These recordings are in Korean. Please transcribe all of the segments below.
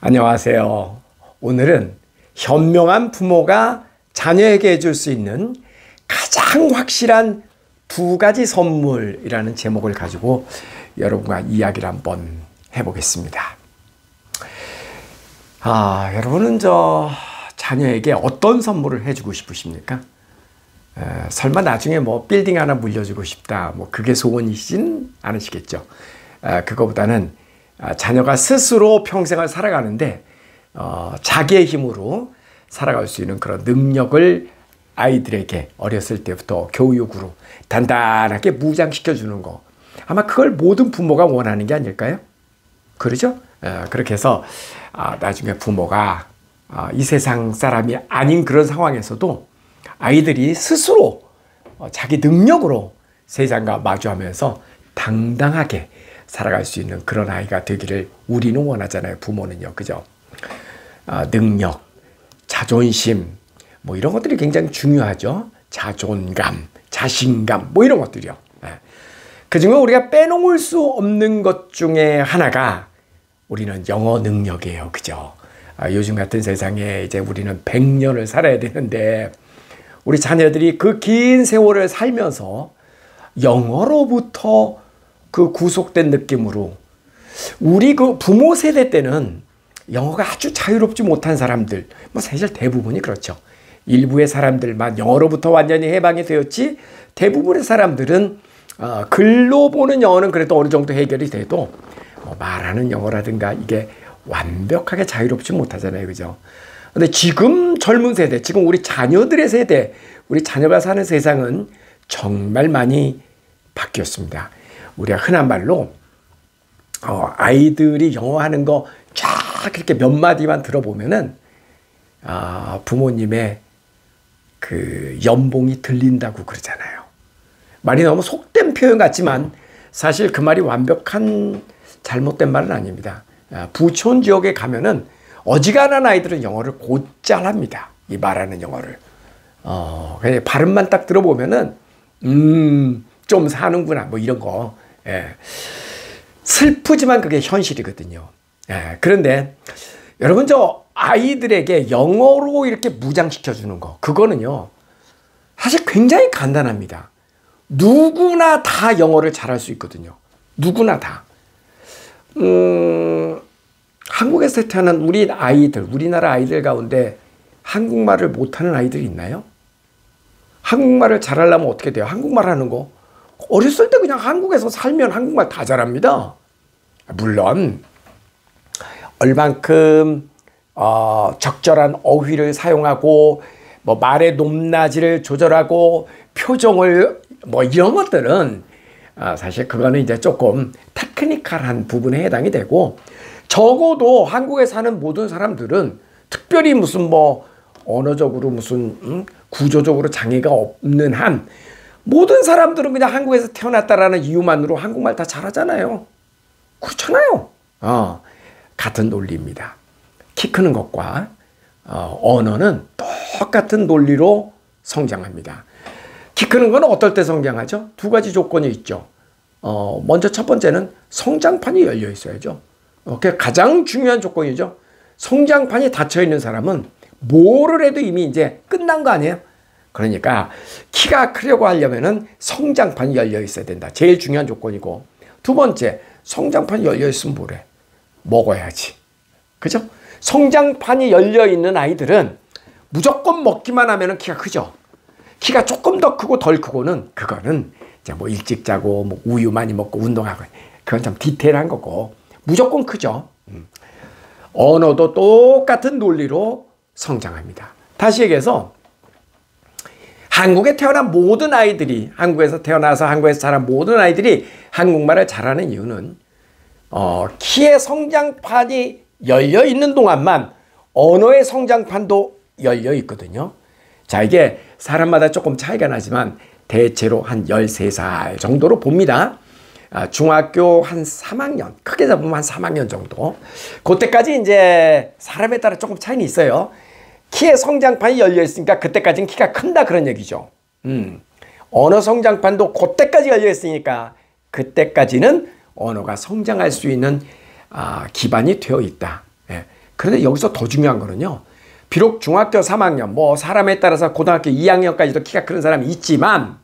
안녕하세요. 오늘은 현명한 부모가 자녀에게 해줄 수 있는 가장 확실한 두 가지 선물이라는 제목을 가지고 여러분과 이야기를 한번 해보겠습니다. 여러분은 자녀에게 어떤 선물을 해주고 싶으십니까? 설마 나중에 빌딩 하나 물려주고 싶다, 그게 소원이시진 않으시겠죠. 그거보다는 자녀가 스스로 평생을 살아가는데 자기의 힘으로 살아갈 수 있는 그런 능력을 아이들에게 어렸을 때부터 교육으로 단단하게 무장시켜 주는 거, 아마 그걸 모든 부모가 원하는 게 아닐까요? 그러죠? 그렇게 해서 나중에 부모가 이 세상 사람이 아닌 그런 상황에서도 아이들이 스스로 자기 능력으로 세상과 마주하면서 당당하게 살아갈 수 있는 그런 아이가 되기를 우리는 원하잖아요. 부모는요. 그죠? 능력, 자존심, 이런 것들이 굉장히 중요하죠. 자존감, 자신감, 이런 것들이요. 그중에 우리가 빼놓을 수 없는 것 중에 하나가 우리는 영어 능력이에요. 그죠? 요즘 같은 세상에 이제 우리는 100년을 살아야 되는데 우리 자녀들이 그 긴 세월을 살면서 영어로부터 그 구속된 느낌으로, 우리 그 부모 세대 때는 영어가 아주 자유롭지 못한 사람들, 사실 대부분이 그렇죠. 일부의 사람들만 영어로부터 완전히 해방이 되었지, 대부분의 사람들은 글로 보는 영어는 그래도 어느 정도 해결이 돼도 말하는 영어라든가 이게 완벽하게 자유롭지 못하잖아요. 그죠? 근데 지금 젊은 세대, 지금 우리 자녀들의 세대, 우리 자녀가 사는 세상은 정말 많이 바뀌었습니다. 우리가 흔한 말로 아이들이 영어 하는 거 쫙 이렇게 몇 마디만 들어보면은 부모님의 그 연봉이 들린다고 그러잖아요. 말이 너무 속된 표현 같지만 사실 그 말이 완벽한 잘못된 말은 아닙니다. 부촌 지역에 가면은 어지간한 아이들은 영어를 곧잘 합니다. 이 말하는 영어를. 그냥 발음만 딱 들어보면은 좀 사는구나, 이런 거. 슬프지만 그게 현실이거든요. 그런데 여러분, 아이들에게 영어로 이렇게 무장시켜 주는 거, 그거는요 사실 굉장히 간단합니다. 누구나 다 영어를 잘할 수 있거든요. 누구나 다. 한국에서 태어난 우리나라 아이들 가운데 한국말을 못하는 아이들이 있나요? 한국말을 잘하려면 어떻게 돼요? 한국말 하는 거 어렸을 때 그냥 한국에서 살면 한국말 다 잘합니다. 물론 얼만큼 적절한 어휘를 사용하고 말의 높낮이를 조절하고 표정을 이런 것들은 사실 그거는 이제 조금 테크니컬한 부분에 해당이 되고, 적어도 한국에 사는 모든 사람들은 특별히 무슨 언어적으로 무슨 구조적으로 장애가 없는 한 모든 사람들은 그냥 한국에서 태어났다라는 이유만으로 한국말 다 잘하잖아요. 그렇잖아요. 같은 논리입니다. 키 크는 것과 언어는 똑같은 논리로 성장합니다. 키 크는 건 어떨 때 성장하죠? 두 가지 조건이 있죠. 먼저 첫 번째는 성장판이 열려 있어야죠. 그게 가장 중요한 조건이죠. 성장판이 닫혀 있는 사람은 뭐를 해도 이미 이제 끝난 거 아니에요? 그러니까 키가 크려고 하려면은 성장판이 열려 있어야 된다. 제일 중요한 조건이고, 두 번째, 성장판이 열려 있으면 뭐래? 먹어야지. 그죠? 성장판이 열려 있는 아이들은 무조건 먹기만 하면은 키가 크죠. 키가 조금 더 크고 덜 크고는 그거는 이제 일찍 자고 우유 많이 먹고 운동하고, 그건 좀 디테일한 거고 무조건 크죠. 언어도 똑같은 논리로 성장합니다. 다시 얘기해서 한국에 태어난 모든 아이들이, 한국에서 태어나서 한국에서 자란 모든 아이들이 한국말을 잘하는 이유는 키의 성장판이 열려 있는 동안만 언어의 성장판도 열려 있거든요. 자, 이게 사람마다 조금 차이가 나지만 대체로 한 13살 정도로 봅니다. 중학교 한 3학년, 크게 잡으면 한 3학년 정도. 그때까지 이제 사람에 따라 조금 차이는 있어요. 키의 성장판이 열려 있으니까 그때까지는 키가 큰다, 그런 얘기죠. 언어 성장판도 그때까지 열려 있으니까 그때까지는 언어가 성장할 수 있는 기반이 되어 있다. 그런데 여기서 더 중요한 거는요. 비록 중학교 3학년, 뭐 사람에 따라서 고등학교 2학년까지도 키가 큰 사람이 있지만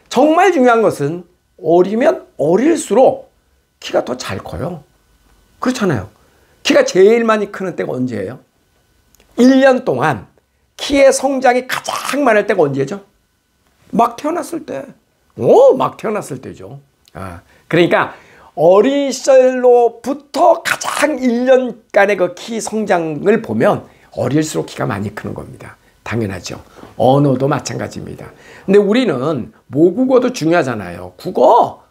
정말 중요한 것은 어리면 어릴수록 키가 더 잘 커요. 그렇잖아요. 키가 제일 많이 크는 때가 언제예요? 1년 동안 키의 성장이 가장 많을 때가 언제죠? 막 태어났을 때. 막 태어났을 때죠. 그러니까 어린 시절로부터 가장 1년간의 그 키 성장을 보면 어릴수록 키가 많이 크는 겁니다. 당연하죠. 언어도 마찬가지입니다. 근데 우리는 모국어도 중요하잖아요. 국어.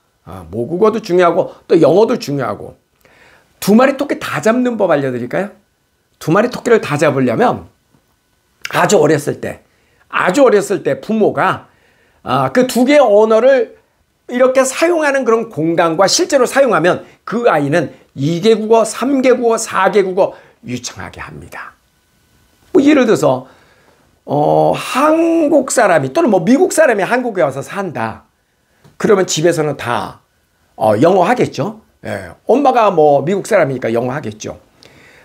모국어도 중요하고 또 영어도 중요하고. 두 마리 토끼 다 잡는 법 알려드릴까요? 두 마리 토끼를 다 잡으려면 아주 어렸을 때 부모가 그 두 개의 언어를 이렇게 사용하는 그런 공간과 실제로 사용하면 그 아이는 2개 국어, 3개 국어, 4개 국어 유창하게 합니다. 뭐 예를 들어서 한국 사람이 또는 뭐 미국 사람이 한국에 와서 산다. 그러면 집에서는 다 영어 하겠죠. 예, 엄마가 뭐 미국 사람이니까 영어 하겠죠.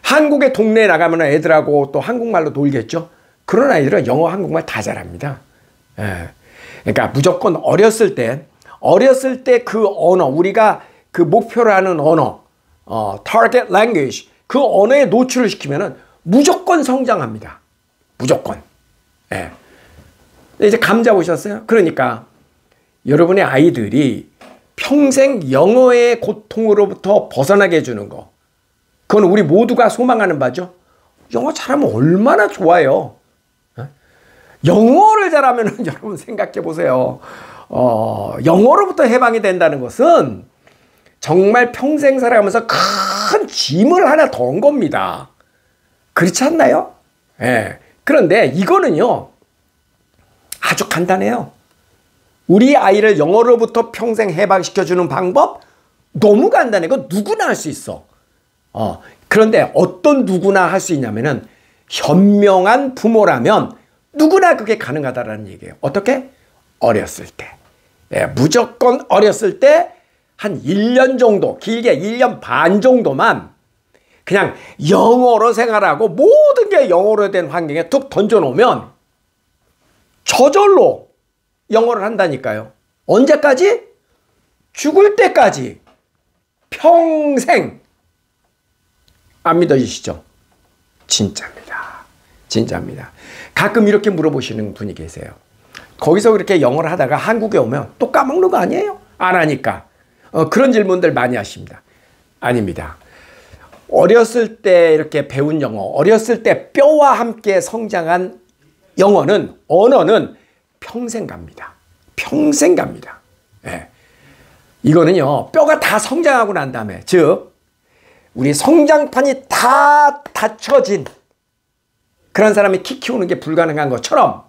한국의 동네에 나가면 애들하고 또 한국말로 놀겠죠. 그런 아이들은 영어, 한국말 다 잘합니다. 예, 그러니까 무조건 어렸을 때 그 언어, 우리가 그 목표로 하는 언어, target language, 그 언어에 노출을 시키면은 무조건 성장합니다. 무조건. 예. 이제 감 잡으셨어요? 그러니까 여러분의 아이들이 평생 영어의 고통으로부터 벗어나게 해주는 거. 그건 우리 모두가 소망하는 바죠. 영어 잘하면 얼마나 좋아요. 영어를 잘하면 여러분 생각해 보세요. 영어로부터 해방이 된다는 것은 정말 평생 살아가면서 큰 짐을 하나 더 온 겁니다. 그렇지 않나요? 예. 그런데 이거는요, 아주 간단해요. 우리 아이를 영어로부터 평생 해방시켜주는 방법 너무 간단해. 이거 누구나 할 수 있어. 그런데 어떤 누구나 할 수 있냐면은 현명한 부모라면 누구나 그게 가능하다라는 얘기예요. 어떻게? 어렸을 때. 예, 무조건 어렸을 때 한 1년 정도, 길게 1년 반 정도만 그냥 영어로 생활하고 모든 게 영어로 된 환경에 툭 던져놓으면 저절로 영어를 한다니까요. 언제까지? 죽을 때까지. 평생. 안 믿어지시죠? 진짜입니다. 진짜입니다. 가끔 이렇게 물어보시는 분이 계세요. 거기서 그렇게 영어를 하다가 한국에 오면 또 까먹는 거 아니에요? 안 하니까. 그런 질문들 많이 하십니다. 아닙니다. 어렸을 때 이렇게 배운 영어, 어렸을 때 뼈와 함께 성장한 영어는, 언어는 평생 갑니다. 평생 갑니다. 예. 이거는요, 뼈가 다 성장하고 난 다음에, 즉, 우리 성장판이 다 닫혀진 그런 사람이 키 키우는 게 불가능한 것처럼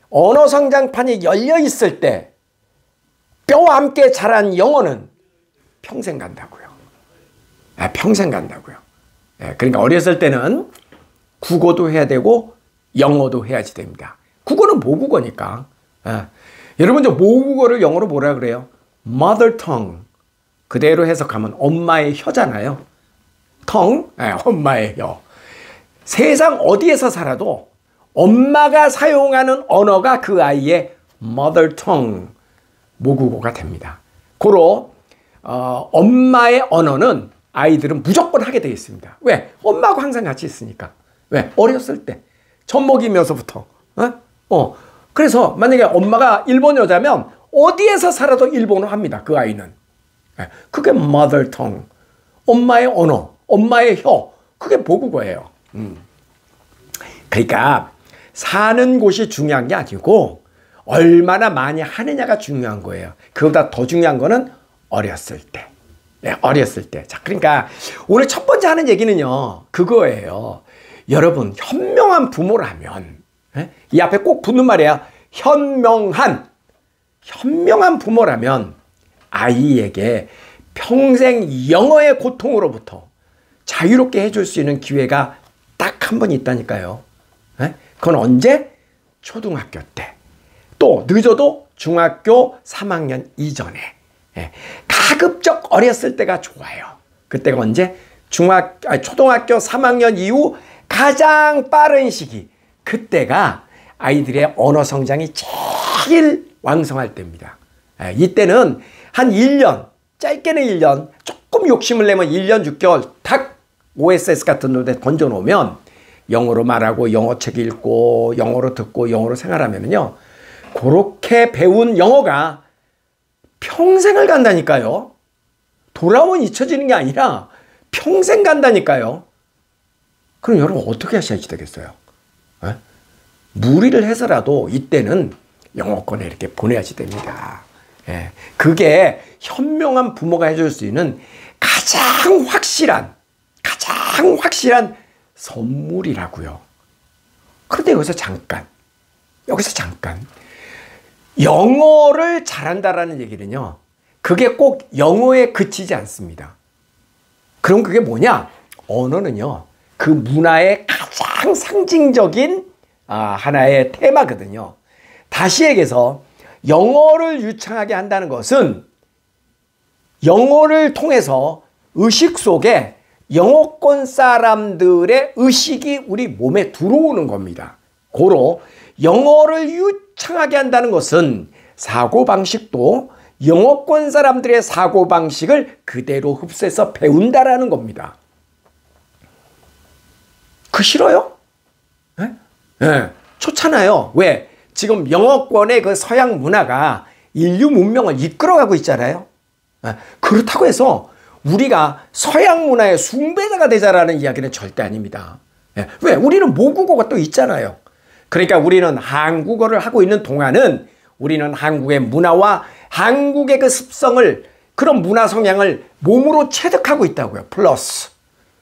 언어 성장판이 열려 있을 때 뼈와 함께 자란 영어는 평생 간다고요. 예, 평생 간다고요. 예, 그러니까 어렸을 때는 국어도 해야 되고 영어도 해야지 됩니다. 국어는 모국어니까. 예. 여러분 저 모국어를 영어로 뭐라 그래요? mother tongue. 그대로 해석하면 엄마의 혀잖아요. tongue, 예, 엄마의 혀. 세상 어디에서 살아도 엄마가 사용하는 언어가 그 아이의 mother tongue, 모국어가 됩니다. 고로 엄마의 언어는 아이들은 무조건 하게 되어 있습니다. 왜? 엄마하고 항상 같이 있으니까. 왜? 어렸을 때. 젖 먹이면서부터. 그래서 만약에 엄마가 일본 여자면 어디에서 살아도 일본어 합니다. 그 아이는. 그게 mother tongue. 엄마의 언어, 엄마의 혀. 그게 모국어예요. 그러니까 사는 곳이 중요한 게 아니고 얼마나 많이 하느냐가 중요한 거예요. 그보다 더 중요한 거는 어렸을 때. 네, 어렸을 때. 자, 그러니까 오늘 첫 번째 하는 얘기는요, 그거예요. 여러분, 현명한 부모라면, 이 앞에 꼭 붙는 말이야. 현명한 부모라면 아이에게 평생 영어의 고통으로부터 자유롭게 해줄 수 있는 기회가 딱 한 번 있다니까요. 그건 언제? 초등학교 때. 또 늦어도 중학교 3학년 이전에. 가급적 어렸을 때가 좋아요. 그때가 언제? 초등학교 3학년 이후 가장 빠른 시기, 그때가 아이들의 언어 성장이 제일 왕성할 때입니다. 이때는 한 1년, 짧게는 1년, 조금 욕심을 내면 1년 6개월 딱 OSS 같은 데 던져놓으면 영어로 말하고 영어책 읽고 영어로 듣고 영어로 생활하면요, 그렇게 배운 영어가 평생을 간다니까요. 돌아오면 잊혀지는 게 아니라 평생 간다니까요. 그럼 여러분 어떻게 하셔야지 되겠어요? 무리를 해서라도 이때는 영어권에 이렇게 보내야지 됩니다. 그게 현명한 부모가 해줄 수 있는 가장 확실한 선물이라고요. 그런데 여기서 잠깐 영어를 잘한다라는 얘기는요, 그게 꼭 영어에 그치지 않습니다. 그럼 그게 뭐냐? 언어는요, 그 문화의 가장 상징적인 하나의 테마거든요. 다시 얘기해서 영어를 유창하게 한다는 것은 영어를 통해서 의식 속에 영어권 사람들의 의식이 우리 몸에 들어오는 겁니다. 고로 영어를 유창하게 한다는 것은 사고방식도 영어권 사람들의 사고방식을 그대로 흡수해서 배운다라는 겁니다. 그 싫어요? 좋잖아요. 왜? 지금 영어권의 그 서양 문화가 인류 문명을 이끌어가고 있잖아요. 그렇다고 해서 우리가 서양 문화의 숭배자가 되자라는 이야기는 절대 아닙니다. 왜? 우리는 모국어가 또 있잖아요. 그러니까 우리는 한국어를 하고 있는 동안은 우리는 한국의 문화와 한국의 그 습성을, 그런 문화 성향을 몸으로 체득하고 있다고요. 플러스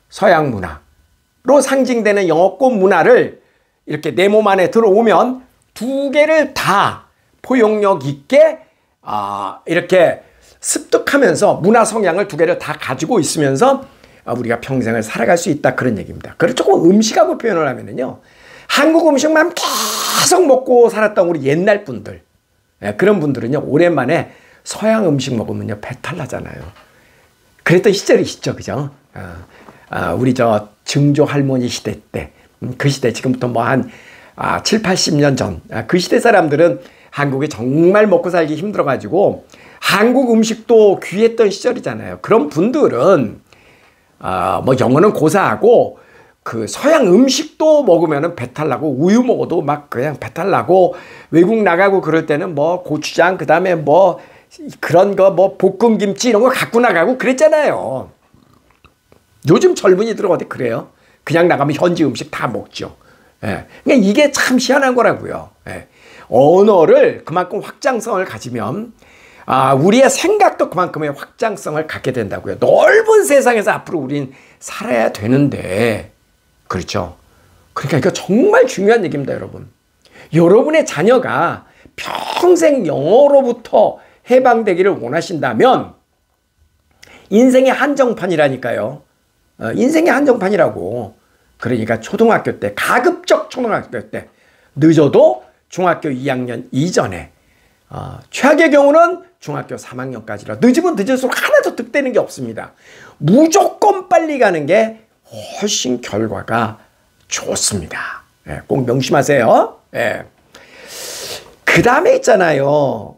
서양 문화로 상징되는 영어권 문화를 이렇게 내 몸 안에 들어오면 두 개를 다 포용력 있게 이렇게 습득하면서 문화 성향을 두 개를 다 가지고 있으면서 우리가 평생을 살아갈 수 있다, 그런 얘기입니다. 그래서 조금 음식하고 표현을 하면은요, 한국 음식만 계속 먹고 살았던 우리 옛날 분들, 그런 분들은요, 오랜만에 서양 음식 먹으면요 배탈 나잖아요. 그랬던 시절이 있죠, 그죠? 우리 저 증조 할머니 시대 때, 그 시대, 지금부터 뭐 한 7, 80년 전, 그 시대 사람들은 한국에 정말 먹고 살기 힘들어가지고 한국 음식도 귀했던 시절이잖아요. 그런 분들은 뭐 영어는 고사하고 그 서양 음식도 먹으면은 배탈 나고, 우유 먹어도 막 그냥 배탈 나고, 외국 나가고 그럴 때는 뭐 고추장, 그다음에 뭐 그런 거 뭐 볶음 김치 이런 거 갖고 나가고 그랬잖아요. 요즘 젊은이들은 어디 그래요? 그냥 나가면 현지 음식 다 먹죠. 그러니까 이게 참 희한한 거라고요. 언어를 그만큼 확장성을 가지면 우리의 생각도 그만큼의 확장성을 갖게 된다고요. 넓은 세상에서 앞으로 우린 살아야 되는데, 그렇죠? 그러니까 이거 정말 중요한 얘기입니다, 여러분. 여러분의 자녀가 평생 영어로부터 해방되기를 원하신다면 인생의 한정판이라니까요. 인생의 한정판이라고. 그러니까 초등학교 때, 가급적 초등학교 때, 늦어도 중학교 2학년 이전에, 최악의 경우는 중학교 3학년까지라, 늦으면 늦을수록 하나도 득되는 게 없습니다. 무조건 빨리 가는 게 훨씬 결과가 좋습니다. 꼭 명심하세요. 그 다음에 있잖아요.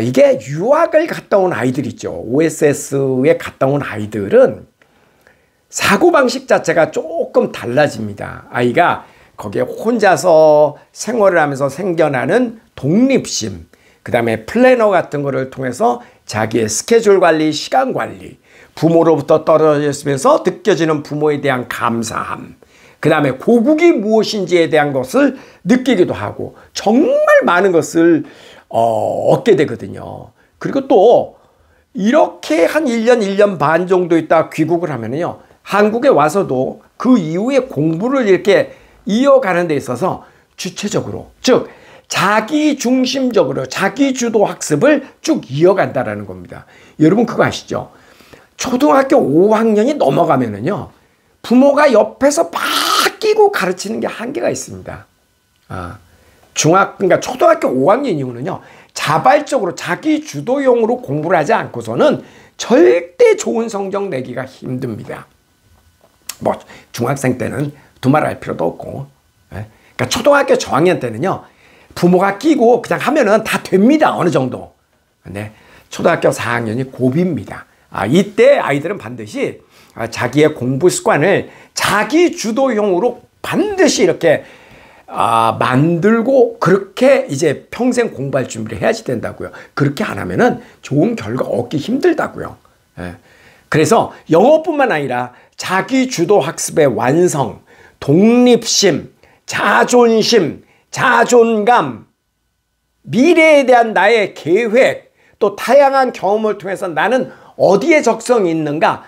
이게 유학을 갔다 온 아이들 있죠. OSS에 갔다 온 아이들은 사고방식 자체가 조금 달라집니다. 아이가 거기에 혼자서 생활을 하면서 생겨나는 독립심, 그 다음에 플래너 같은 거를 통해서 자기의 스케줄 관리, 시간 관리, 부모로부터 떨어져 있으면서 느껴지는 부모에 대한 감사함, 그 다음에 고국이 무엇인지에 대한 것을 느끼기도 하고, 정말 많은 것을 얻게 되거든요. 그리고 또 이렇게 한 1년, 1년 반 정도 있다 귀국을 하면요, 한국에 와서도 그 이후에 공부를 이렇게 이어가는 데 있어서 주체적으로, 즉 자기 중심적으로 자기 주도 학습을 쭉 이어간다라는 겁니다. 여러분 그거 아시죠? 초등학교 5학년이 넘어가면은요, 부모가 옆에서 바뀌고 가르치는 게 한계가 있습니다. 그러니까 초등학교 5학년 이후는요, 자발적으로 자기 주도용으로 공부를 하지 않고서는 절대 좋은 성적 내기가 힘듭니다. 뭐 중학생 때는 두말할 필요도 없고, 그러니까 초등학교 저학년 때는요, 부모가 끼고 그냥 하면은 다 됩니다. 어느 정도. 근데 초등학교 4학년이 고비입니다. 이때 아이들은 반드시 자기의 공부 습관을 자기 주도형으로 반드시 이렇게 만들고 그렇게 이제 평생 공부할 준비를 해야지 된다고요. 그렇게 안 하면은 좋은 결과 얻기 힘들다고요. 그래서 영어뿐만 아니라 자기 주도 학습의 완성, 독립심, 자존심, 자존감, 미래에 대한 나의 계획, 또 다양한 경험을 통해서 나는 어디에 적성이 있는가,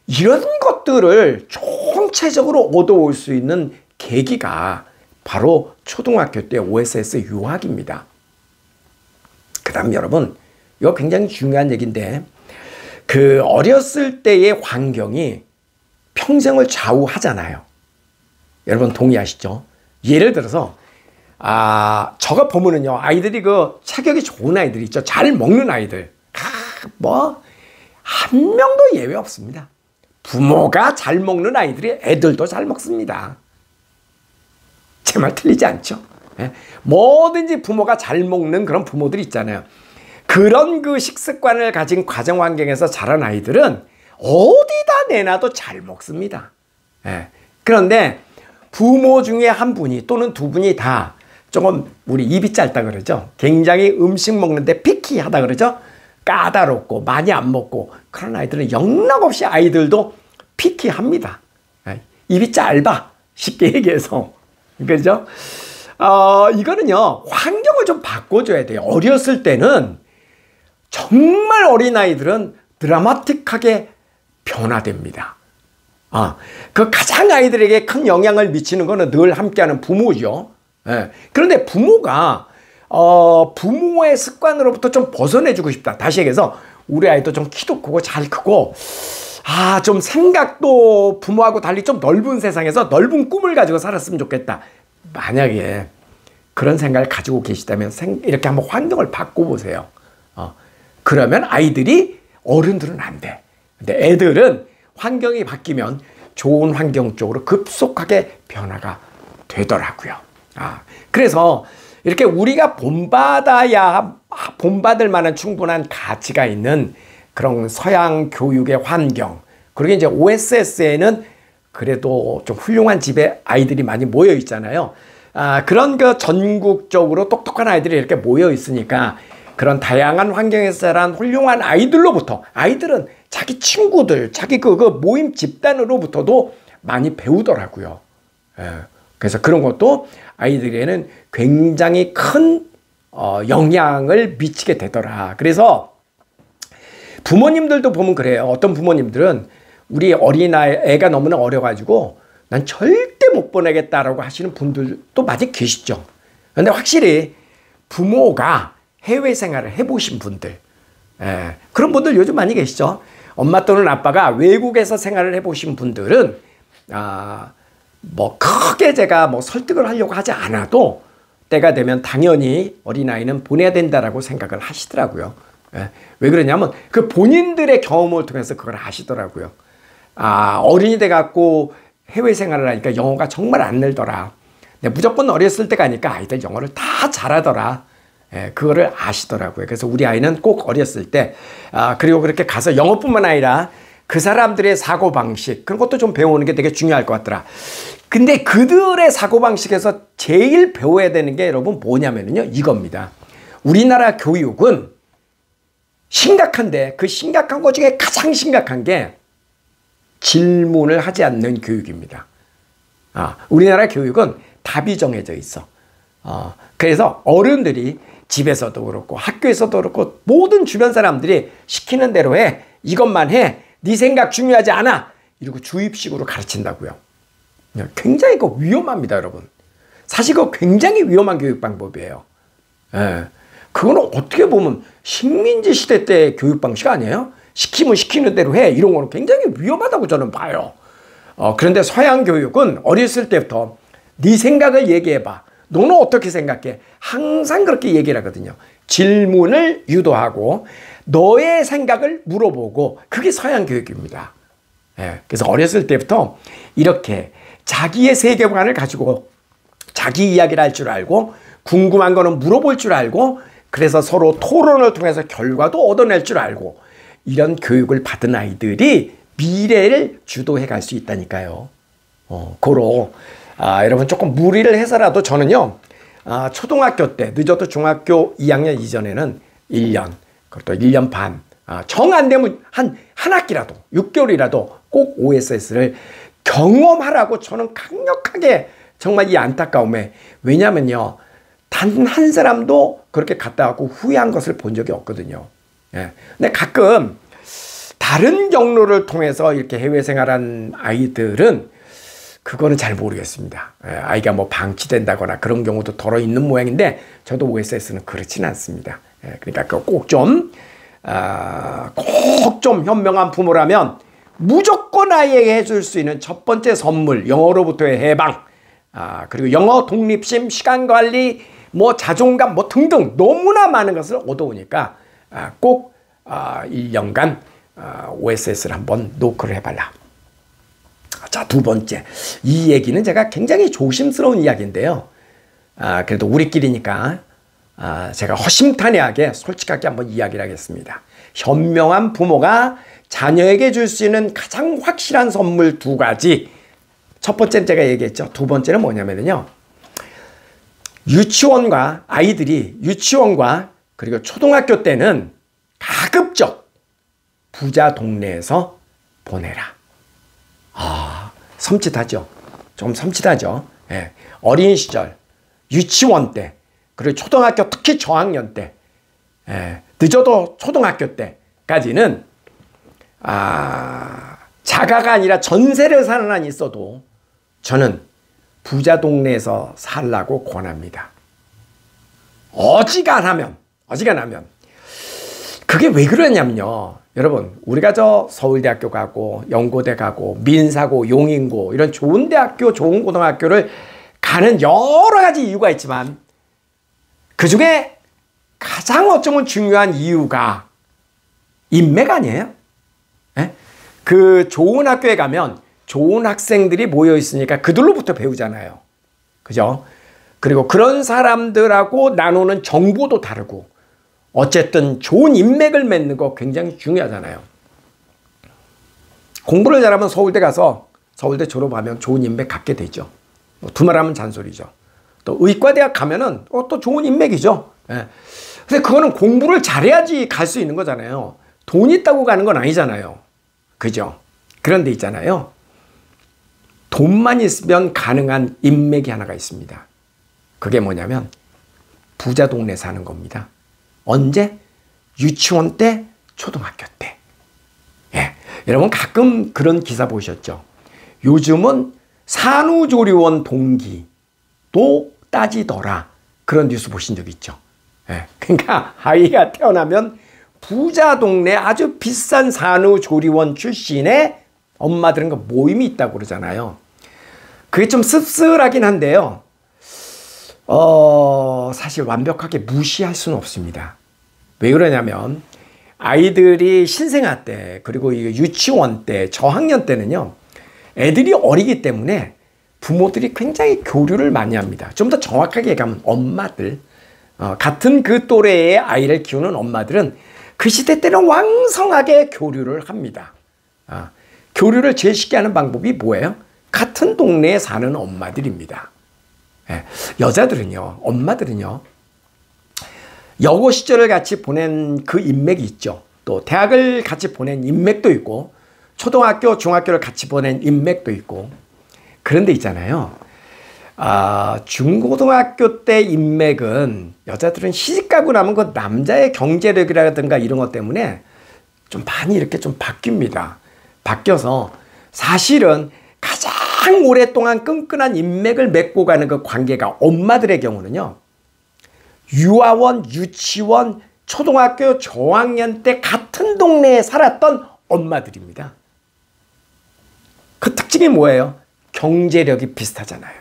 이런 것들을 총체적으로 얻어올 수 있는 계기가 바로 초등학교 때 OSS 유학입니다. 그 다음 여러분, 이거 굉장히 중요한 얘기인데, 그 어렸을 때의 환경이 평생을 좌우하잖아요. 여러분 동의하시죠? 예를 들어서 저가 보면은요, 아이들이 그 체격이 좋은 아이들 있죠. 잘 먹는 아이들. 뭐 한 명도 예외 없습니다. 부모가 잘 먹는 아이들이 애들도 잘 먹습니다. 제 말 틀리지 않죠? 뭐든지 부모가 잘 먹는 그런 부모들 있잖아요. 그런 그 식습관을 가진 가정 환경에서 자란 아이들은 어디다 내놔도 잘 먹습니다. 그런데 부모 중에 한 분이 또는 두 분이 다 조금 우리 입이 짧다 그러죠. 굉장히 음식 먹는데 피키하다 그러죠. 까다롭고 많이 안 먹고 그런 아이들은 영락없이 아이들도 피키합니다. 입이 짧아. 쉽게 얘기해서. 그죠? 이거는요, 환경을 좀 바꿔줘야 돼요. 어렸을 때는 정말 어린아이들은 드라마틱하게 변화됩니다. 그 가장 아이들에게 큰 영향을 미치는 거는 늘 함께하는 부모죠. 그런데 부모가 부모의 습관으로부터 좀 벗어내주고 싶다. 다시 얘기해서 우리 아이도 좀 키도 크고 잘 크고 좀 생각도 부모하고 달리 좀 넓은 세상에서 넓은 꿈을 가지고 살았으면 좋겠다. 만약에 그런 생각을 가지고 계시다면 이렇게 한번 환경을 바꿔보세요. 그러면 아이들이, 어른들은 안 돼. 근데 애들은 환경이 바뀌면 좋은 환경 쪽으로 급속하게 변화가 되더라고요. 그래서 이렇게 우리가 본받을 만한 충분한 가치가 있는 그런 서양 교육의 환경, 그리고 이제 OSS에는 그래도 좀 훌륭한 집에 아이들이 많이 모여 있잖아요. 그런 그 전국적으로 똑똑한 아이들이 이렇게 모여 있으니까 그런 다양한 환경에서 자란 훌륭한 아이들로부터, 아이들은 자기 친구들, 자기 그 모임 집단으로부터도 많이 배우더라고요. 그래서 그런 것도 아이들에게는 굉장히 큰 영향을 미치게 되더라. 그래서 부모님들도 보면 그래요. 어떤 부모님들은 우리 어린애가 너무나 어려가지고 난 절대 못 보내겠다라고 하시는 분들도 많이 계시죠. 그런데 확실히 부모가 해외 생활을 해보신 분들, 그런 분들 요즘 많이 계시죠. 엄마 또는 아빠가 외국에서 생활을 해보신 분들은 뭐 크게 제가 뭐 설득을 하려고 하지 않아도 때가 되면 당연히 어린아이는 보내야 된다라고 생각을 하시더라고요. 왜 그러냐면 그 본인들의 경험을 통해서 그걸 아시더라고요. 어린이 돼갖고 해외 생활을 하니까 영어가 정말 안 늘더라. 근데 무조건 어렸을 때 가니까 아이들 영어를 다 잘하더라. 그거를 아시더라고요. 그래서 우리 아이는 꼭 어렸을 때, 그리고 그렇게 가서 영어뿐만 아니라 그 사람들의 사고방식, 그런 것도 좀 배우는 게 되게 중요할 것 같더라. 근데 그들의 사고방식에서 제일 배워야 되는 게 여러분 뭐냐면요, 이겁니다. 우리나라 교육은 심각한데 그 심각한 것 중에 가장 심각한 게 질문을 하지 않는 교육입니다. 우리나라 교육은 답이 정해져 있어. 그래서 어른들이 집에서도 그렇고 학교에서도 그렇고 모든 주변 사람들이 시키는 대로 해. 이것만 해. 네 생각 중요하지 않아. 이러고 주입식으로 가르친다고요. 굉장히 그거 위험합니다, 여러분. 사실 그거 굉장히 위험한 교육 방법이에요. 그거는 어떻게 보면 식민지 시대 때 교육 방식 아니에요? 시키면 시키는 대로 해. 이런 거는 굉장히 위험하다고 저는 봐요. 그런데 서양 교육은 어렸을 때부터 네 생각을 얘기해봐. 너는 어떻게 생각해? 항상 그렇게 얘기를 하거든요. 질문을 유도하고 너의 생각을 물어보고, 그게 서양 교육입니다. 예, 그래서 어렸을 때부터 이렇게 자기의 세계관을 가지고 자기 이야기를 할 줄 알고 궁금한 거는 물어볼 줄 알고, 그래서 서로 토론을 통해서 결과도 얻어낼 줄 알고, 이런 교육을 받은 아이들이 미래를 주도해 갈 수 있다니까요. 여러분 조금 무리를 해서라도 저는요, 초등학교 때, 늦어도 중학교 2학년 이전에는 1년, 그것도 1년 반, 정 안 되면 한 학기라도, 6개월이라도 꼭 OSS를 경험하라고 저는 강력하게, 정말 이 안타까움에, 왜냐면요, 단 한 사람도 그렇게 갔다 왔고 후회한 것을 본 적이 없거든요. 예. 근데 가끔 다른 경로를 통해서 이렇게 해외 생활한 아이들은 그거는 잘 모르겠습니다. 예. 아이가 뭐 방치된다거나 그런 경우도 덜어 있는 모양인데, 저도 OSS는 그렇지는 않습니다. 예. 그러니까 꼭 좀 현명한 부모라면 무조건 아이에게 해줄 수 있는 첫 번째 선물, 영어로부터의 해방, 그리고 영어 독립심, 시간관리, 뭐 자존감, 뭐 등등 너무나 많은 것을 얻어오니까 꼭 1년간 OSS를 한번 노크를 해봐라. 자, 두 번째, 이 얘기는 제가 굉장히 조심스러운 이야기인데요. 그래도 우리끼리니까 제가 허심탄회하게 솔직하게 한번 이야기를 하겠습니다. 현명한 부모가 자녀에게 줄 수 있는 가장 확실한 선물 두 가지. 첫 번째는 제가 얘기했죠. 두 번째는 뭐냐면요, 아이들이 유치원과 그리고 초등학교 때는 가급적 부자 동네에서 보내라. 섬찟하죠. 좀 섬찟하죠. 예. 어린 시절, 유치원 때, 그리고 초등학교, 특히 저학년 때, 늦어도 초등학교 때까지는 자가가 아니라 전세를 사는 한이 있어도 저는 부자 동네에서 살라고 권합니다. 어지간하면 그게 왜 그러냐면요, 여러분, 우리가 저 서울대학교 가고 연고대 가고 민사고 용인고 이런 좋은 대학교, 좋은 고등학교를 가는 여러 가지 이유가 있지만, 그 중에 가장 어쩌면 중요한 이유가 인맥 아니에요? 예? 그 좋은 학교에 가면 좋은 학생들이 모여 있으니까 그들로부터 배우잖아요. 그죠? 그리고 그런 사람들하고 나누는 정보도 다르고, 어쨌든 좋은 인맥을 맺는 거 굉장히 중요하잖아요. 공부를 잘하면 서울대 가서 서울대 졸업하면 좋은 인맥 갖게 되죠. 두말하면 잔소리죠. 또 의과대학 가면은 또 좋은 인맥이죠. 예. 근데 그거는 공부를 잘해야지 갈 수 있는 거잖아요. 돈 있다고 가는 건 아니잖아요. 그죠? 그런데 있잖아요, 돈만 있으면 가능한 인맥이 하나가 있습니다. 그게 뭐냐면 부자 동네 사는 겁니다. 언제? 유치원 때, 초등학교 때. 예. 여러분 가끔 그런 기사 보셨죠? 요즘은 산후조리원 동기도 따지더라. 그런 뉴스 보신 적 있죠? 예. 그러니까 아이가 태어나면 부자 동네 아주 비싼 산후조리원 출신의 엄마들은 그 모임이 있다고 그러잖아요. 그게 좀 씁쓸하긴 한데요, 사실 완벽하게 무시할 수는 없습니다. 왜 그러냐면 아이들이 신생아 때, 그리고 유치원 때, 저학년 때는요, 애들이 어리기 때문에 부모들이 굉장히 교류를 많이 합니다. 좀 더 정확하게 얘기하면 엄마들, 같은 그 또래의 아이를 키우는 엄마들은 그 시대 때는 왕성하게 교류를 합니다. 교류를 제일 쉽게 하는 방법이 뭐예요? 같은 동네에 사는 엄마들입니다. 예. 여자들은요, 엄마들은요, 여고 시절을 같이 보낸 그 인맥이 있죠. 또 대학을 같이 보낸 인맥도 있고, 초등학교, 중학교를 같이 보낸 인맥도 있고. 그런데 있잖아요, 중고등학교 때 인맥은 여자들은 시집가고 나면 그 남자의 경제력이라든가 이런 것 때문에 좀 많이 이렇게 좀 바뀝니다. 바뀌어서 사실은 가장 오랫동안 끈끈한 인맥을 맺고 가는 그 관계가, 엄마들의 경우는요, 유아원, 유치원, 초등학교 저학년 때 같은 동네에 살았던 엄마들입니다. 그 특징이 뭐예요? 경제력이 비슷하잖아요.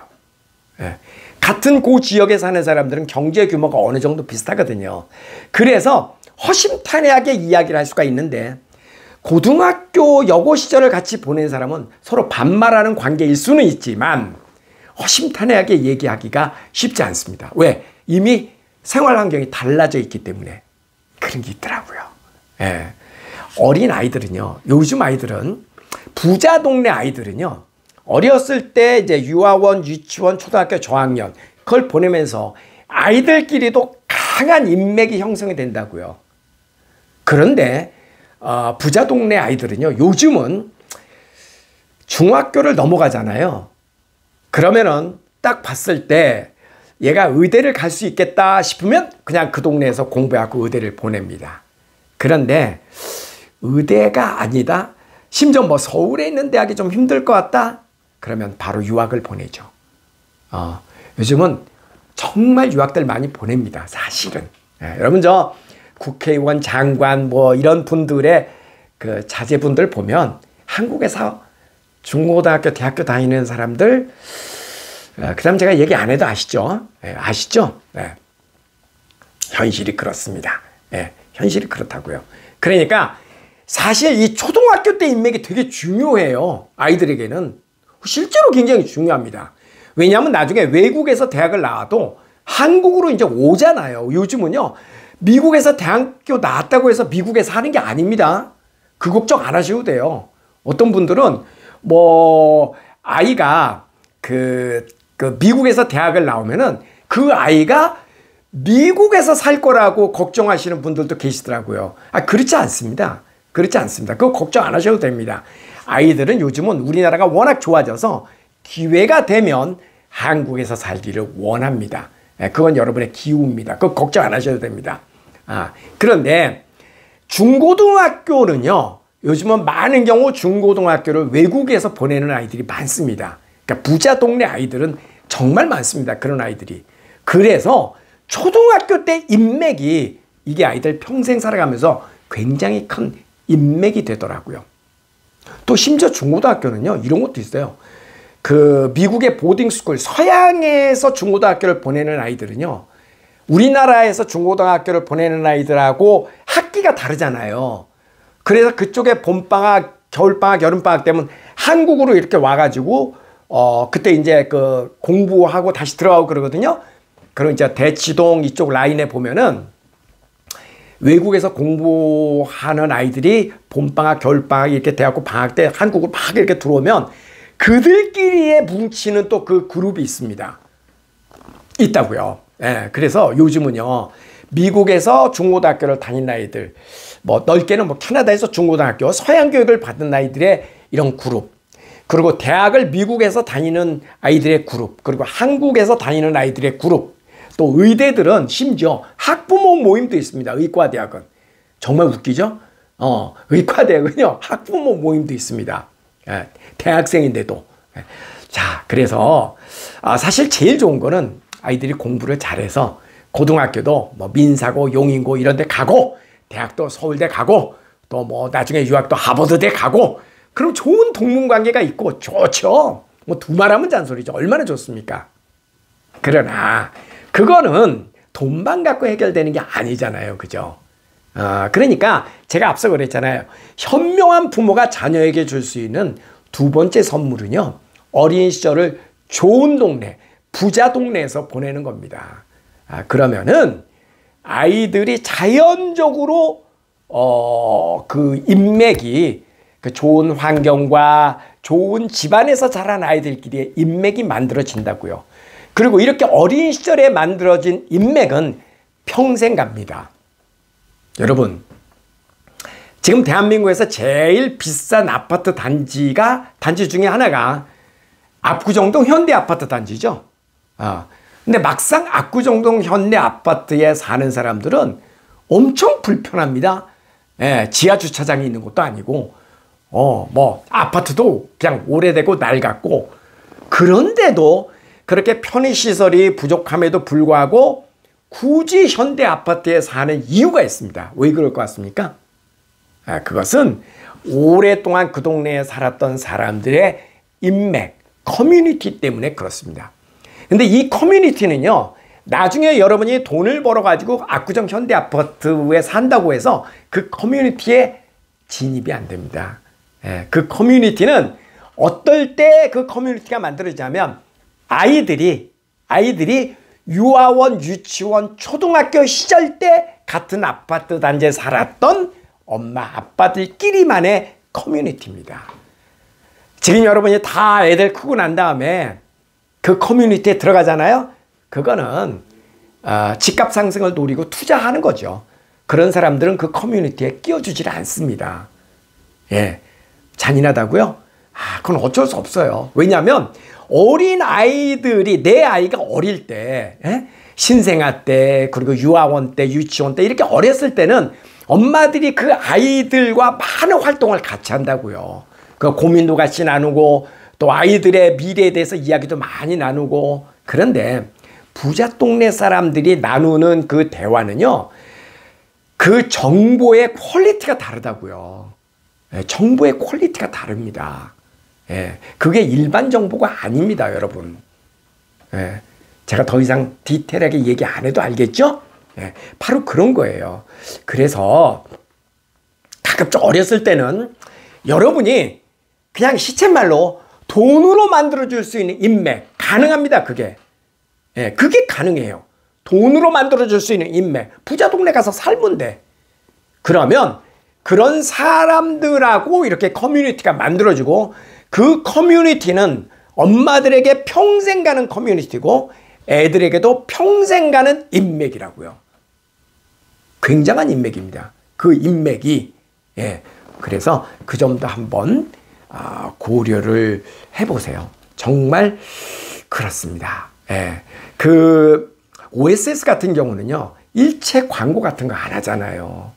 예. 같은 그 지역에 사는 사람들은 경제 규모가 어느 정도 비슷하거든요. 그래서 허심탄회하게 이야기를 할 수가 있는데 고등학교 여고 시절을 같이 보낸 사람은 서로 반말하는 관계일 수는 있지만 허심탄회하게 얘기하기가 쉽지 않습니다. 왜? 이미 생활 환경이 달라져 있기 때문에 그런 게 있더라고요. 예. 어린 아이들은요, 요즘 아이들은 부자 동네 아이들은요, 어렸을 때 이제 유아원, 유치원, 초등학교 저학년 그걸 보내면서 아이들끼리도 강한 인맥이 형성이 된다고요. 그런데 부자 동네 아이들은요, 요즘은 중학교를 넘어가잖아요. 그러면은 딱 봤을 때 얘가 의대를 갈 수 있겠다 싶으면 그냥 그 동네에서 공부하고 의대를 보냅니다. 그런데 의대가 아니다, 심지어 뭐 서울에 있는 대학이 좀 힘들 것 같다, 그러면 바로 유학을 보내죠. 요즘은 정말 유학들 많이 보냅니다. 사실은. 여러분 저 국회의원, 장관 뭐 이런 분들의 그 자제분들 보면 한국에서 중고등학교, 대학교 다니는 사람들, 그다음 제가 얘기 안 해도 아시죠? 아시죠? 현실이 그렇습니다. 현실이 그렇다고요. 그러니까 사실 이 초등학교 때 인맥이 되게 중요해요. 아이들에게는 실제로 굉장히 중요합니다. 왜냐하면 나중에 외국에서 대학을 나와도 한국으로 이제 오잖아요. 요즘은요, 미국에서 대학교 나왔다고 해서 미국에서 하는 게 아닙니다. 그 걱정 안 하셔도 돼요. 어떤 분들은 뭐 아이가 그 미국에서 대학을 나오면은 그 아이가 미국에서 살 거라고 걱정하시는 분들도 계시더라고요. 그렇지 않습니다. 그렇지 않습니다. 그거 걱정 안 하셔도 됩니다. 아이들은 요즘은 우리나라가 워낙 좋아져서 기회가 되면 한국에서 살기를 원합니다. 그건 여러분의 기우입니다. 그거 걱정 안 하셔도 됩니다. 그런데 중고등학교는요, 요즘은 많은 경우 중고등학교를 외국에서 보내는 아이들이 많습니다. 그러니까 부자 동네 아이들은 정말 많습니다. 그런 아이들이. 그래서 초등학교 때 인맥이 이게 아이들 평생 살아가면서 굉장히 큰 인맥이 되더라고요. 또 심지어 중고등학교는요, 이런 것도 있어요. 그 미국의 보딩스쿨, 서양에서 중고등학교를 보내는 아이들은요, 우리나라에서 중고등학교를 보내는 아이들하고 학기가 다르잖아요. 그래서 그쪽에 봄방학, 겨울방학, 여름방학 되면 한국으로 이렇게 와가지고 그때 이제 그 공부하고 다시 들어가고 그러거든요. 그럼 이제 대치동 이쪽 라인에 보면은 외국에서 공부하는 아이들이 봄방학, 겨울방학 이렇게 돼갖고 방학 때 한국으로 막 이렇게 들어오면 그들끼리의 뭉치는 또 그 그룹이 있습니다. 있다고요. 그래서 요즘은요, 미국에서 중고등학교를 다닌 아이들, 뭐 넓게는 뭐 캐나다에서 중고등학교, 서양 교육을 받은 아이들의 이런 그룹, 그리고 대학을 미국에서 다니는 아이들의 그룹, 그리고 한국에서 다니는 아이들의 그룹, 또 의대들은 심지어 학부모 모임도 있습니다. 의과대학은. 정말 웃기죠? 의과대학은요, 학부모 모임도 있습니다. 대학생인데도. 자, 그래서 사실 제일 좋은 거는 아이들이 공부를 잘해서 고등학교도 뭐 민사고 용인고 이런 데 가고, 대학도 서울대 가고, 또 뭐 나중에 유학도 하버드대 가고, 그럼 좋은 동문관계가 있고 좋죠. 뭐 두말하면 잔소리죠. 얼마나 좋습니까? 그러나 그거는 돈만 갖고 해결되는 게 아니잖아요. 그죠? 그러니까 제가 앞서 그랬잖아요. 현명한 부모가 자녀에게 줄 수 있는 두 번째 선물은요, 어린 시절을 좋은 동네, 부자 동네에서 보내는 겁니다. 그러면은 아이들이 자연적으로 그 인맥이, 그 좋은 환경과 좋은 집안에서 자란 아이들끼리의 인맥이 만들어진다고요. 그리고 이렇게 어린 시절에 만들어진 인맥은 평생 갑니다. 여러분, 지금 대한민국에서 제일 비싼 아파트 단지 중에 하나가 압구정동 현대 아파트 단지죠. 근데 막상 압구정동 현대 아파트에 사는 사람들은 엄청 불편합니다. 지하 주차장이 있는 것도 아니고, 뭐 아파트도 그냥 오래되고 낡았고, 그런데도 그렇게 편의시설이 부족함에도 불구하고 굳이 현대 아파트에 사는 이유가 있습니다. 왜 그럴 것 같습니까? 그것은 오랫동안 그 동네에 살았던 사람들의 인맥, 커뮤니티 때문에 그렇습니다. 근데 이 커뮤니티는요, 나중에 여러분이 돈을 벌어가지고 압구정 현대아파트에 산다고 해서 그 커뮤니티에 진입이 안 됩니다. 예, 그 커뮤니티는 어떨 때 그 커뮤니티가 만들어지냐면 아이들이 유아원, 유치원, 초등학교 시절 때 같은 아파트 단지에 살았던 엄마, 아빠들끼리만의 커뮤니티입니다. 지금 여러분이 다 애들 크고 난 다음에 그 커뮤니티에 들어가잖아요. 그거는 집값 상승을 노리고 투자하는 거죠. 그런 사람들은 그 커뮤니티에 끼워주질 않습니다. 예, 잔인하다고요? 그건 어쩔 수 없어요. 왜냐하면 어린 아이들이, 내 아이가 어릴 때, 신생아 때, 그리고 유아원 때, 유치원 때 이렇게 어렸을 때는 엄마들이 그 아이들과 많은 활동을 같이 한다고요. 그 고민도 같이 나누고 또 아이들의 미래에 대해서 이야기도 많이 나누고. 그런데 부자 동네 사람들이 나누는 그 대화는요, 그 정보의 퀄리티가 다르다고요. 정보의 퀄리티가 다릅니다. 그게 일반 정보가 아닙니다, 여러분. 제가 더 이상 디테일하게 얘기 안 해도 알겠죠? 바로 그런 거예요. 그래서 가급적 어렸을 때는 여러분이 그냥 시쳇말로 돈으로 만들어줄 수 있는 인맥, 가능합니다, 그게. 그게 가능해요. 돈으로 만들어줄 수 있는 인맥. 부자 동네 가서 살면 돼. 그러면 그런 사람들하고 이렇게 커뮤니티가 만들어지고, 그 커뮤니티는 엄마들에게 평생 가는 커뮤니티고 애들에게도 평생 가는 인맥이라고요. 굉장한 인맥입니다. 그 인맥이. 그래서 그 점도 한번 고려를 해보세요. 정말 그렇습니다. 그 OSS 같은 경우는요, 일체 광고 같은 거 안 하잖아요.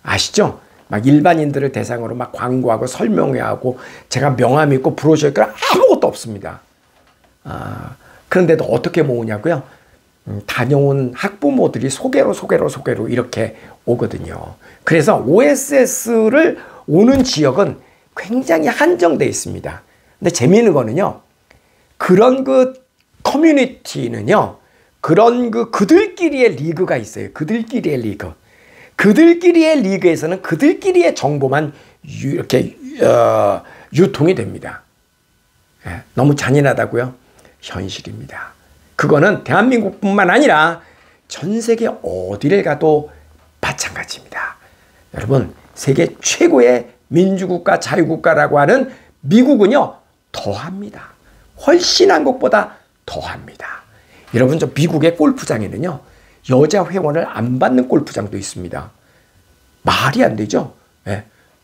아시죠? 막 일반인들을 대상으로 막 광고하고 설명회하고 제가 명함 있고 브로셔 있고 아무것도 없습니다. 그런데도 어떻게 모으냐고요? 다녀온 학부모들이 소개로 이렇게 오거든요. 그래서 OSS를 오는 지역은 굉장히 한정되어 있습니다. 근데 재미있는 거는요, 그런 그 커뮤니티는요, 그런 그들끼리의 리그가 있어요. 그들끼리의 리그. 그들끼리의 리그에서는 그들끼리의 정보만 이렇게 유통이 됩니다. 너무 잔인하다고요? 현실입니다. 그거는 대한민국뿐만 아니라 전 세계 어디를 가도 마찬가지입니다. 여러분, 세계 최고의 민주국가, 자유국가라고 하는 미국은요, 더합니다. 훨씬 한국보다 더합니다. 여러분, 저 미국의 골프장에는요, 여자 회원을 안 받는 골프장도 있습니다. 말이 안 되죠?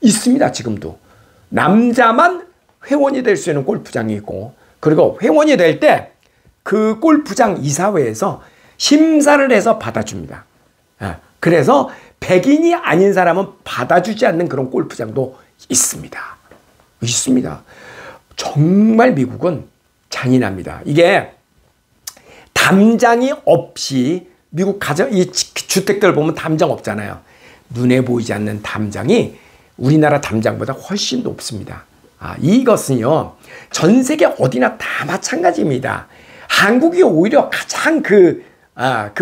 있습니다, 지금도. 남자만 회원이 될 수 있는 골프장이 있고, 그리고 회원이 될 때 그 골프장 이사회에서 심사를 해서 받아줍니다. 그래서 백인이 아닌 사람은 받아주지 않는 그런 골프장도 있습니다. 있습니다. 정말 미국은 잔인합니다. 이게 담장이 없이, 미국 이 주택들 보면 담장 없잖아요. 눈에 보이지 않는 담장이 우리나라 담장보다 훨씬 높습니다. 이것은요, 전 세계 어디나 다 마찬가지입니다. 한국이 오히려 가장 그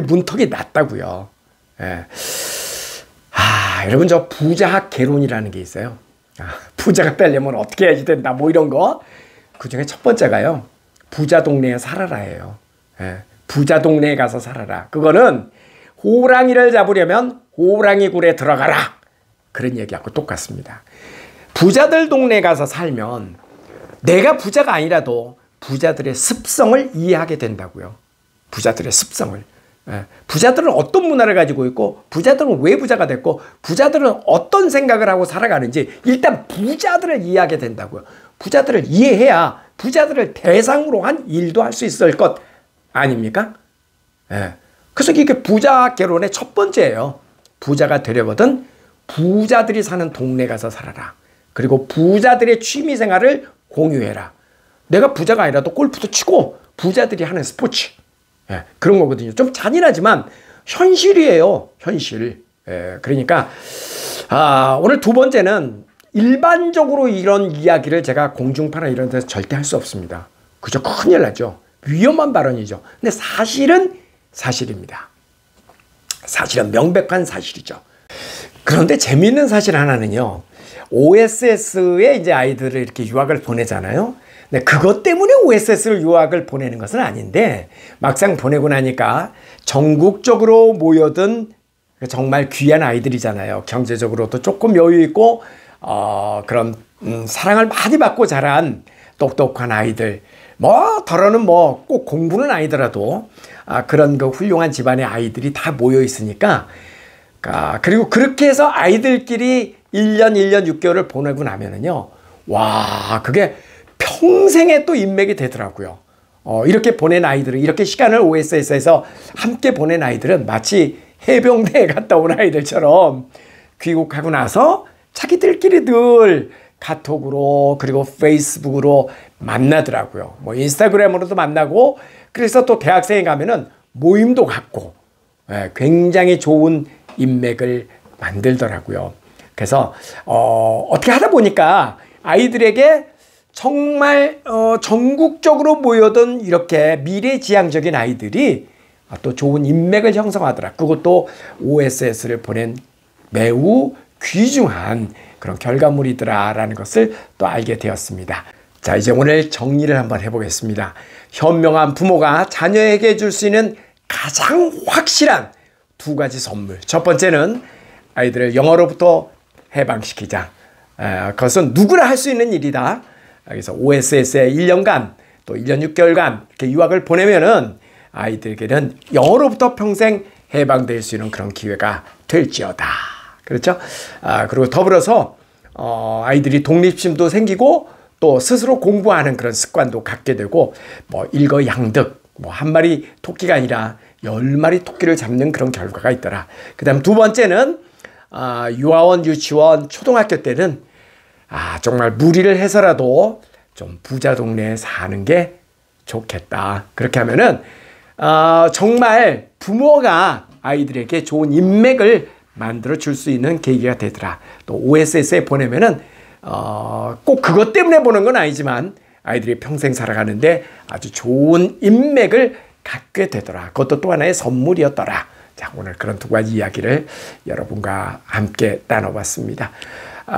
문턱이 낮다고요. 여러분, 저 부자학 개론이라는 게 있어요. 부자가 되려면 어떻게 해야지 된다, 뭐 이런 거. 그 중에 첫 번째가요, 부자 동네에 살아라예요. 부자 동네에 가서 살아라. 그거는 호랑이를 잡으려면 호랑이 굴에 들어가라. 그런 얘기하고 똑같습니다. 부자들 동네에 가서 살면 내가 부자가 아니라도 부자들의 습성을 이해하게 된다고요. 부자들의 습성을. 부자들은 어떤 문화를 가지고 있고, 부자들은 왜 부자가 됐고, 부자들은 어떤 생각을 하고 살아가는지 일단 부자들을 이해하게 된다고요. 부자들을 이해해야 부자들을 대상으로 한 일도 할 수 있을 것 아닙니까? 그래서 이게 부자 개론의 첫 번째예요. 부자가 되려거든 부자들이 사는 동네 가서 살아라. 그리고 부자들의 취미 생활을 공유해라. 내가 부자가 아니라도 골프도 치고 부자들이 하는 스포츠, 그런 거거든요. 좀 잔인하지만 현실이에요. 현실. 그러니까 오늘 두 번째는 일반적으로 이런 이야기를 제가 공중파나 이런 데서 절대 할 수 없습니다. 그죠? 큰일 나죠. 위험한 발언이죠. 근데 사실은 사실입니다. 사실은 명백한 사실이죠. 그런데 재미있는 사실 하나는요. OSS에 이제 아이들을 이렇게 유학을 보내잖아요. 근데 그것 때문에 OSS를 유학을 보내는 것은 아닌데 막상 보내고 나니까 전국적으로 모여든 정말 귀한 아이들이잖아요. 경제적으로도 조금 여유 있고 그런 사랑을 많이 받고 자란 똑똑한 아이들. 뭐 더러는 뭐 꼭 공부는 아니더라도 그런 그 훌륭한 집안의 아이들이 다 모여 있으니까 그리고 그렇게 해서 아이들끼리 1년 6개월을 보내고 나면은요. 와, 그게 평생의 또 인맥이 되더라고요. 이렇게 보낸 아이들은 이렇게 시간을 OSS에서 함께 보낸 아이들은 마치 해병대에 갔다 온 아이들처럼 귀국하고 나서 자기들끼리 늘 카톡으로 그리고 페이스북으로 만나더라고요. 뭐 인스타그램으로도 만나고 그래서 또 대학생에 가면은 모임도 갖고 굉장히 좋은 인맥을 만들더라고요. 그래서 어떻게 하다 보니까 아이들에게 정말 전국적으로 모여든 이렇게 미래지향적인 아이들이 또 좋은 인맥을 형성하더라. 그것도 OSS를 보낸 매우 귀중한 그런 결과물이더라라는 것을 또 알게 되었습니다. 자, 이제 오늘 정리를 한번 해보겠습니다. 현명한 부모가 자녀에게 줄 수 있는 가장 확실한 두 가지 선물. 첫 번째는 아이들을 영어로부터 해방시키자. 그것은 누구나 할 수 있는 일이다. 그래서 OSS에 1년간 또 1년 6개월간 이렇게 유학을 보내면은 아이들에게는 영어로부터 평생 해방될 수 있는 그런 기회가 될지어다. 그렇죠? 그리고 더불어서 아이들이 독립심도 생기고 또 스스로 공부하는 그런 습관도 갖게 되고 뭐 일거양득 뭐 한 마리 토끼가 아니라 10마리 토끼를 잡는 그런 결과가 있더라. 그다음 두 번째는 유아원, 유치원, 초등학교 때는 정말 무리를 해서라도 좀 부자 동네에 사는 게 좋겠다. 그렇게 하면은 정말 부모가 아이들에게 좋은 인맥을 만들어 줄 수 있는 계기가 되더라. 또 OSS에 보내면은 꼭 그것 때문에 보는 건 아니지만 아이들이 평생 살아가는데 아주 좋은 인맥을 갖게 되더라. 그것도 또 하나의 선물이었더라. 자, 오늘 그런 두 가지 이야기를 여러분과 함께 나눠봤습니다.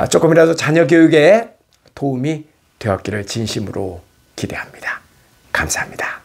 조금이라도 자녀 교육에 도움이 되었기를 진심으로 기대합니다. 감사합니다.